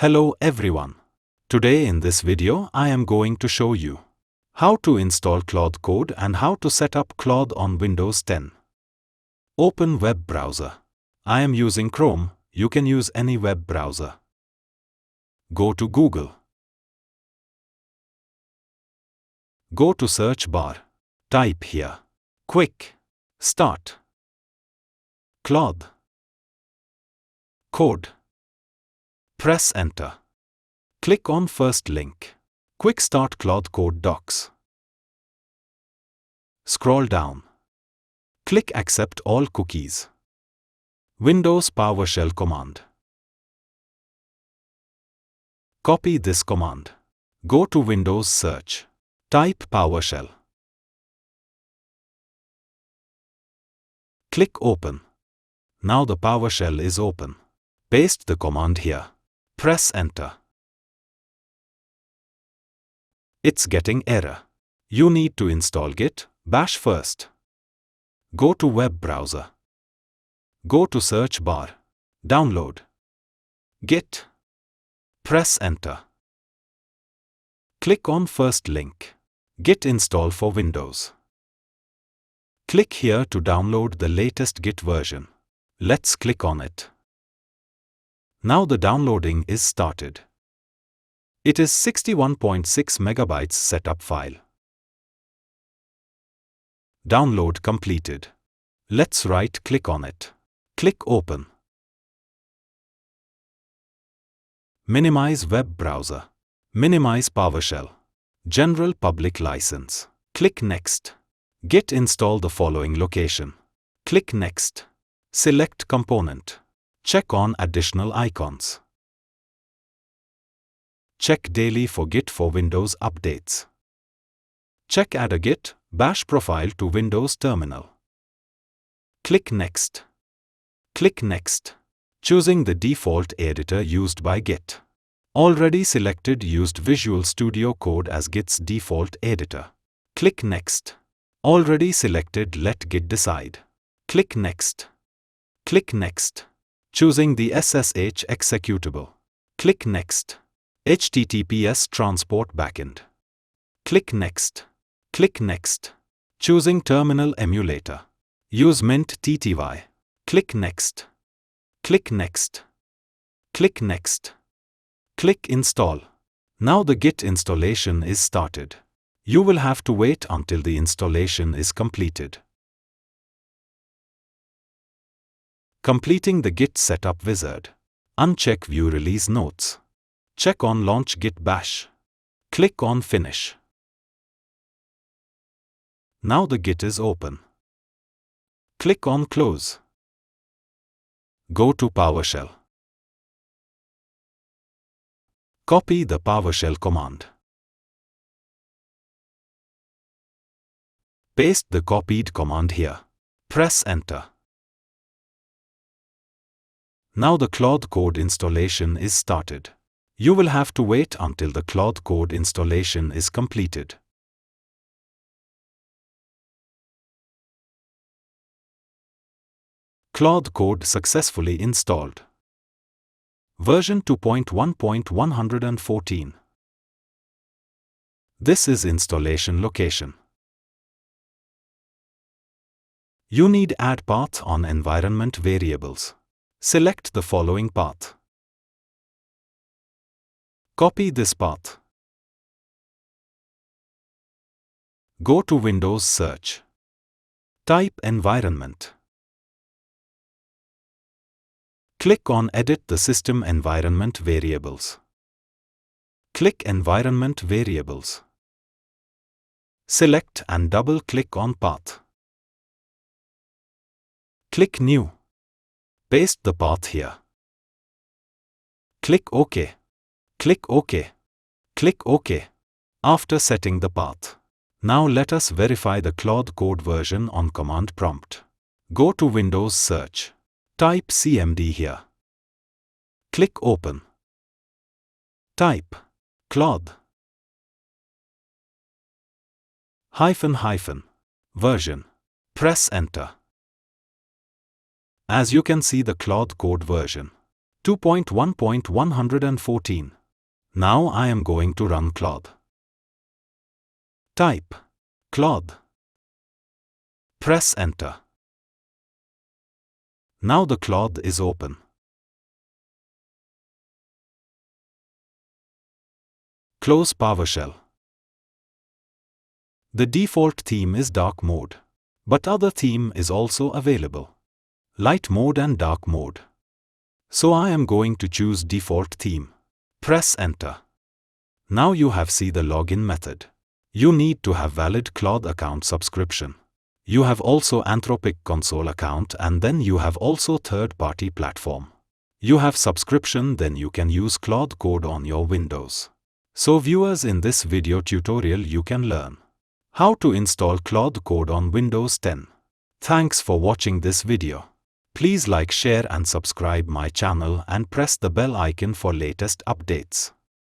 Hello everyone. Today in this video I am going to show you how to install Claude Code and how to set up Claude on Windows 10. Open web browser. I am using Chrome, you can use any web browser. Go to Google. Go to search bar. Type here. Quick Start Claude Code. Press Enter. Click on first link. Quick Start Claude Code Docs. Scroll down. Click Accept all cookies. Windows PowerShell command. Copy this command. Go to Windows Search. Type PowerShell. Click Open. Now the PowerShell is open. Paste the command here. Press Enter. It's getting error. You need to install Git Bash first. Go to web browser. Go to search bar. Download Git. Press Enter. Click on first link. Git install for Windows. Click here to download the latest Git version. Let's click on it. Now the downloading is started. It is 61.6 megabytes setup file. Download completed. Let's right-click on it. Click Open. Minimize web browser. Minimize PowerShell. General public license. Click Next. Git install the following location. Click Next. Select component. Check on additional icons. Check daily for Git for Windows updates. Check add a Git Bash profile to Windows terminal. Click Next. Click Next. Choosing the default editor used by Git. Already selected used Visual Studio Code as Git's default editor. Click Next. Already selected let Git decide. Click Next. Click Next. Choosing the SSH executable. Click Next. HTTPS transport backend. Click Next. Click Next. Choosing terminal emulator. Use Mint TTY. Click Next. Click Next. Click Next. Click Install. Now the Git installation is started. You will have to wait until the installation is completed. Completing the Git setup wizard. Uncheck View Release Notes. Check on Launch Git Bash. Click on Finish. Now the Git is open. Click on Close. Go to PowerShell. Copy the PowerShell command. Paste the copied command here. Press Enter. Now the Claude Code installation is started. You will have to wait until the Claude Code installation is completed. Claude Code successfully installed. Version 2.1.114. This is installation location. You need add path on environment variables. Select the following path. Copy this path. Go to Windows Search. Type environment. Click on Edit the system environment variables. Click Environment Variables. Select and double-click on path. Click New. Paste the path here. Click OK. Click OK. Click OK. After setting the path. Now let us verify the Claude Code version on command prompt. Go to Windows Search. Type CMD here. Click Open. Type Claude version. Press Enter. As you can see the Claude Code version. 2.1.114. Now I am going to run Claude. Type Claude. Press Enter. Now the Claude is open. Close PowerShell. The default theme is dark mode, but other theme is also available. Light mode and dark mode. So I am going to choose default theme. Press Enter. Now you have see the login method. You need to have valid Claude account subscription. You have also Anthropic console account, and then you have also third-party platform. You have subscription, then you can use Claude Code on your Windows. So viewers, in this video tutorial you can learn how to install Claude Code on Windows 10. Thanks for watching this video. Please like, share and subscribe my channel and press the bell icon for latest updates.